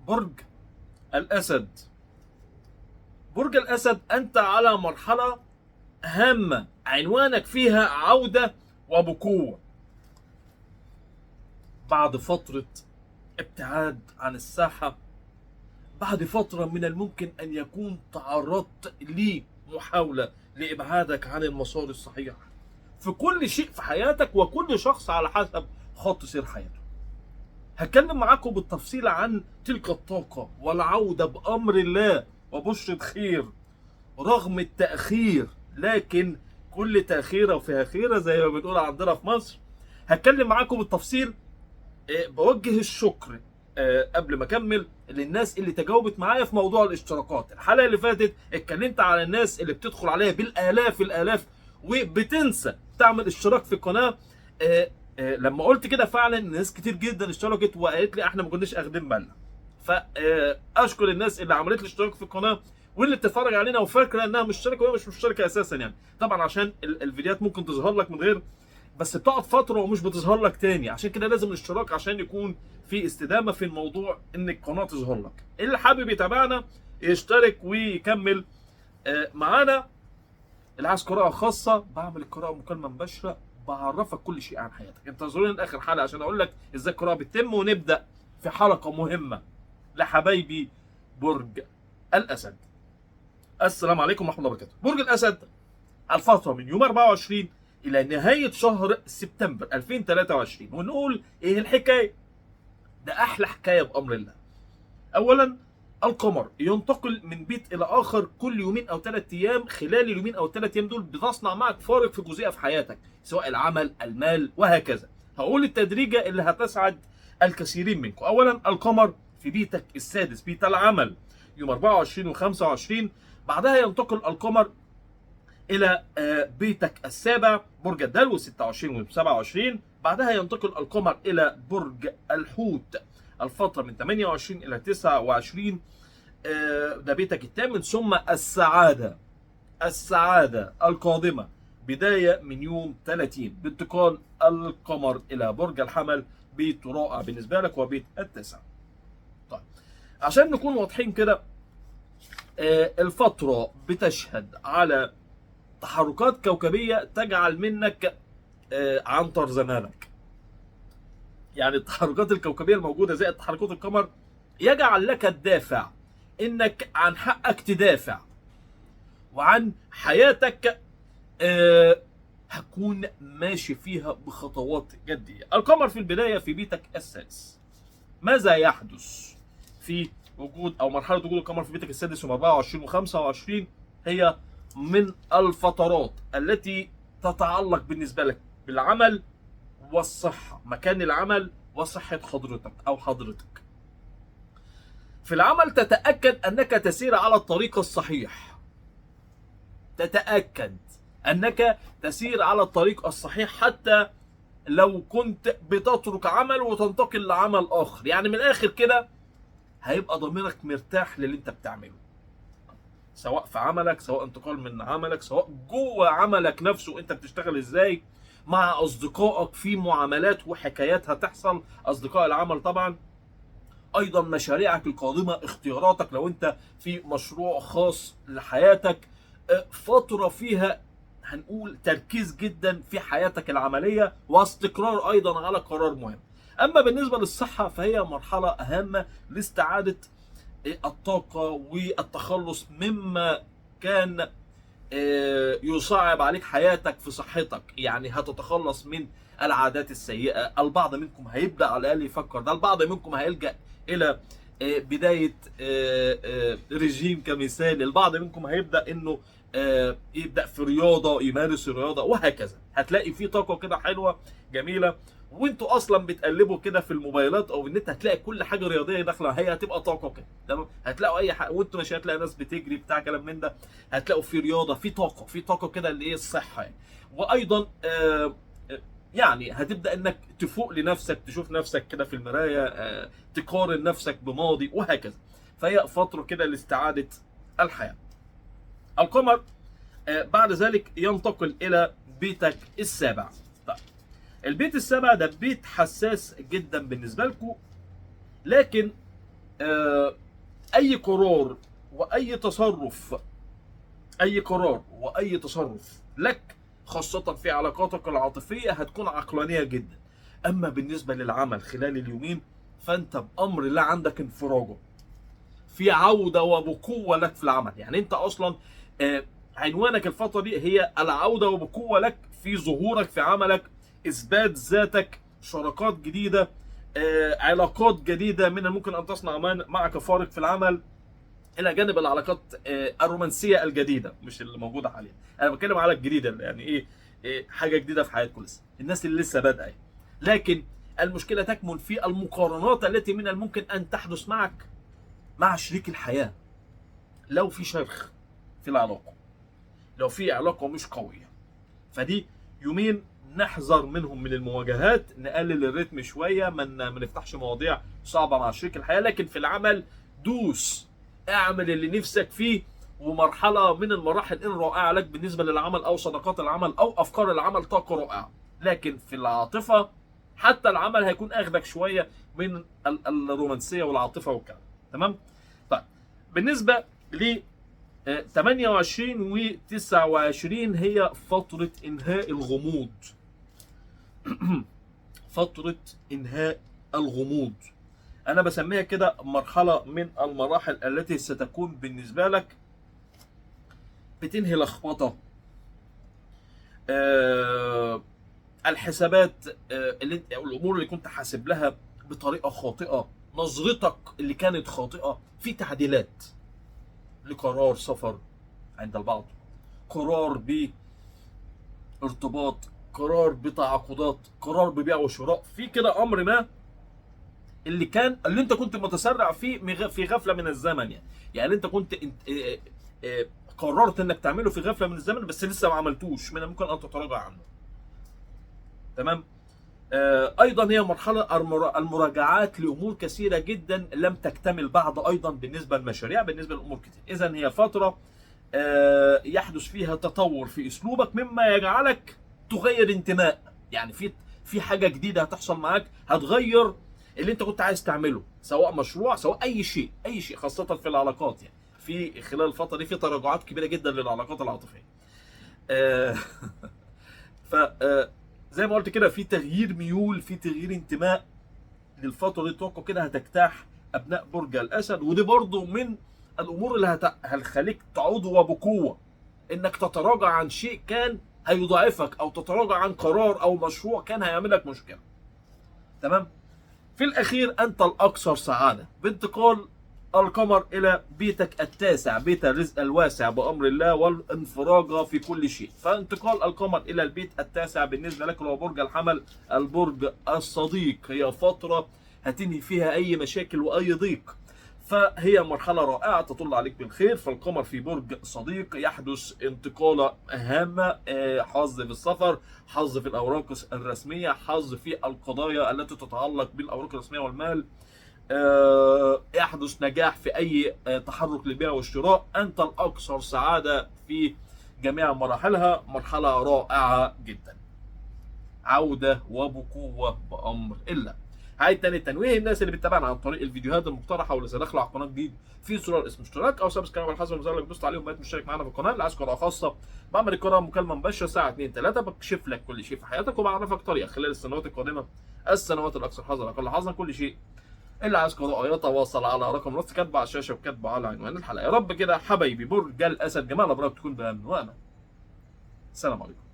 برج الأسد. برج الأسد أنت على مرحلة هامة عنوانك فيها عودة وبقوة بعد فترة ابتعاد عن الساحة، بعد فترة من الممكن أن يكون تعرضت لمحاولة لإبعادك عن المسار الصحيح في كل شيء في حياتك، وكل شخص على حسب خط سير حياته. هتكلم معاكم بالتفصيل عن تلك الطاقة والعودة بأمر الله وبشرة خير رغم التأخير، لكن كل تأخيرة وفيها خيرة زي ما بنقول عندنا في مصر. هتكلم معاكم بالتفصيل. بوجه الشكر قبل ما اكمل للناس اللي تجاوبت معايا في موضوع الاشتراكات. الحلقه اللي فاتت اتكلمت على الناس اللي بتدخل عليها بالالاف وبتنسى تعمل اشتراك في القناه. لما قلت كده فعلا ناس كتير جدا اشتركت وقالت لي احنا ما كناش اخدين بالنا. فاشكر الناس اللي عملت لي اشتراك في القناه واللي بتتفرج علينا وفاكره انها مشتركه وهي مش مشتركه اساسا. يعني طبعا عشان الفيديوهات ممكن تظهر لك من غير، بس بتقعد فتره ومش بتظهر لك تاني، عشان كده لازم الاشتراك عشان يكون في استدامه في الموضوع ان القناه تظهر لك. اللي حابب يتابعنا يشترك ويكمل معانا. اللي عايز قراءه خاصه بعمل القراءه مكالمه مباشره، بعرفك كل شيء عن حياتك. انتظروني لاخر حلقه عشان اقول لك ازاي القراءه بتتم، ونبدا في حلقه مهمه لحبايبي برج الاسد. السلام عليكم ورحمه الله وبركاته. برج الاسد الفتره من يوم 24 الى نهايه شهر سبتمبر 2023. ونقول ايه الحكايه؟ ده احلى حكايه بامر الله. اولا القمر ينتقل من بيت الى اخر كل يومين او 3 ايام. خلال اليومين او 3 ايام دول بتصنع معك فارق في جزئيه في حياتك، سواء العمل، المال، وهكذا. هقول التدريجه اللي هتسعد الكثيرين منكم. اولا القمر في بيتك السادس، بيت العمل، يوم 24 و25. بعدها ينتقل القمر الى بيتك السابع برج الدلو 26 و27. بعدها ينتقل القمر الى برج الحوت الفتره من 28 الى 29، ده بيتك الثامن. ثم السعاده القادمه بدايه من يوم 30 بانتقال القمر الى برج الحمل، بيت رائع بالنسبه لك وبيت التاسع. طيب عشان نكون واضحين كده، الفتره بتشهد على تحركات كوكبية تجعل منك عنتر زمانك. يعني التحركات الكوكبية الموجودة زي تحركات القمر يجعل لك الدافع انك عن حقك تدافع، وعن حياتك هتكون ماشي فيها بخطوات جدية. القمر في البداية في بيتك السادس. ماذا يحدث في وجود او مرحلة وجود القمر في بيتك السادس يوم 24 و25؟ هي من الفترات التي تتعلق بالنسبة لك بالعمل والصحة، مكان العمل وصحة حضرتك أو حضرتك. في العمل تتأكد أنك تسير على الطريق الصحيح، تتأكد أنك تسير على الطريق الصحيح حتى لو كنت بتترك عمل وتنتقل لعمل آخر. يعني من الآخر كده هيبقى ضميرك مرتاح للي انت بتعمله، سواء في عملك، سواء انتقال من عملك، سواء جوه عملك نفسه انت بتشتغل ازاي، مع اصدقائك في معاملات وحكايات هتحصل، اصدقاء العمل طبعا. ايضا مشاريعك القادمه، اختياراتك لو انت في مشروع خاص لحياتك، فتره فيها هنقول تركيز جدا في حياتك العمليه، واستقرار ايضا على قرار مهم. اما بالنسبه للصحه فهي مرحله هامه لاستعاده الطاقة والتخلص مما كان يصعب عليك حياتك في صحتك. يعني هتتخلص من العادات السيئة. البعض منكم هيبدأ على الأقل يفكر ده، البعض منكم هيلجأ إلى بداية رجيم كمثال، البعض منكم هيبدأ إنه يبدأ في رياضة، يمارس الرياضة وهكذا. هتلاقي في طاقة كده حلوة جميلة، وانتوا اصلا بتقلبوا كده في الموبايلات او النت هتلاقي كل حاجه رياضيه داخله، هي هتبقى طاقه كده تمام. هتلاقوا اي حاجه وانتوا ماشيين هتلاقي ناس بتجري بتاع كلام من ده، هتلاقوا في رياضه، في طاقه كده اللي هي الصحه يعني. وايضا يعني هتبدا انك تفوق لنفسك، تشوف نفسك كده في المرايه، تقارن نفسك بماضي وهكذا. فهي فتره كده لاستعاده الحياه. القمر بعد ذلك ينتقل الى بيتك السابع. طيب البيت السابع ده بيت حساس جدا بالنسبه لكم، لكن آه، اي قرار واي تصرف، اي قرار واي تصرف لك خاصة في علاقاتك العاطفية هتكون عقلانية جدا. اما بالنسبة للعمل خلال اليومين فانت بامر الله عندك انفراجة، في عودة وبقوة لك في العمل. يعني انت اصلا عنوانك الفترة دي هي العودة وبقوة لك في ظهورك في عملك، اثبات ذاتك، شراكات جديدة، علاقات جديدة من الممكن ان تصنع معك فارق في العمل، الى جانب العلاقات الرومانسيه الجديده مش اللي موجوده حاليا. انا بتكلم على الجديده، يعني إيه حاجه جديده في حياتكم لسه، الناس اللي لسه بادئه. لكن المشكله تكمن في المقارنات التي من الممكن ان تحدث معك مع شريك الحياه. لو في شرخ في العلاقه، لو في علاقه مش قويه، فدي يومين نحذر منهم من المواجهات، نقلل الريتم شويه، ما نفتحش مواضيع صعبه مع شريك الحياه. لكن في العمل دوس، اعمل اللي نفسك فيه. ومرحله من المراحل ان رائعه لك بالنسبه للعمل او صداقات العمل او افكار العمل طاقه رائعه. لكن في العاطفه حتى العمل هيكون اخدك شويه من الرومانسيه والعاطفه والكلام. تمام؟ طيب بالنسبه ل 28 و 29 هي فترة إنهاء الغموض. فترة إنهاء الغموض، أنا بسميها كده مرحلة من المراحل التي ستكون بالنسبة لك بتنهي لخبطة، الحسابات، الأمور اللي كنت حاسب لها بطريقة خاطئة، نظرتك اللي كانت خاطئة، في تعديلات لقرار سفر عند البعض، قرار بارتباط، قرار بتعاقدات، قرار ببيع وشراء، في كده امر ما اللي انت كنت متسرع فيه في غفله من الزمن. يعني انت كنت قررت انك تعمله في غفله من الزمن بس لسه ما عملتوش، من الممكن ان تتراجع عنه. تمام؟ ايضا هي مرحله المراجعات لامور كثيره جدا لم تكتمل بعد، ايضا بالنسبه للمشاريع، بالنسبه لامور كتير. اذا هي فتره يحدث فيها تطور في اسلوبك مما يجعلك تغير انتماء. يعني في حاجه جديده هتحصل معاك هتغير اللي انت كنت عايز تعمله، سواء مشروع سواء اي شيء، اي شيء، خاصه في العلاقات. يعني في خلال الفتره دي في تراجعات كبيره جدا للعلاقات العاطفيه. ف زي ما قلت كده في تغيير ميول، في تغيير انتماء للفتره دي. توقع كده هتجتاح ابناء برج الاسد، ودي برضو من الامور اللي هتخليك تعود وبقوه، انك تتراجع عن شيء كان هيضاعفك، او تتراجع عن قرار او مشروع كان هيعمل لك مشكله. تمام؟ في الاخير انت الاكثر سعاده بانتقال القمر الى بيتك التاسع، بيت الرزق الواسع بامر الله والانفراج في كل شيء. فانتقال القمر الى البيت التاسع بالنسبه لك هو برج الحمل، البرج الصديق، هي فتره هتنهي فيها اي مشاكل واي ضيق. فهي مرحله رائعه تطل عليك بالخير. فالقمر في برج صديق يحدث انتقاله هامه، حظ في السفر، حظ في الاوراق الرسميه، حظ في القضايا التي تتعلق بالاوراق الرسميه والمال، يحدث نجاح في اي تحرك للبيع والشراء. انت الاكثر سعاده في جميع مراحلها، مرحله رائعه جدا، عوده وبقوه بامر الله. هاي تاني تنويه الناس اللي بتتابعنا عن طريق الفيديوهات المقترحه واللي داخله على القناه جديد، في زرار اسمه اشتراك او سبسكرايب على حسب المزرعه اللي دوست عليه وبقيت مشترك معانا في القناه. اللي عايز قناه خاصه بعمل القناه مكالمه مباشره الساعه 2 3 بكشف لك كل شيء في حياتك وبعرفك طريقه خلال السنوات القادمه، السنوات الاكثر حظا اقل حظا، كل شيء. اللي عايز قراءه يتواصل على رقم رص كاتبه على الشاشه وكاتبه على عنوان الحلقه. يا رب كده حبايبي برج الاسد جميع الابراج تكون بامن وامان. السلام عليكم.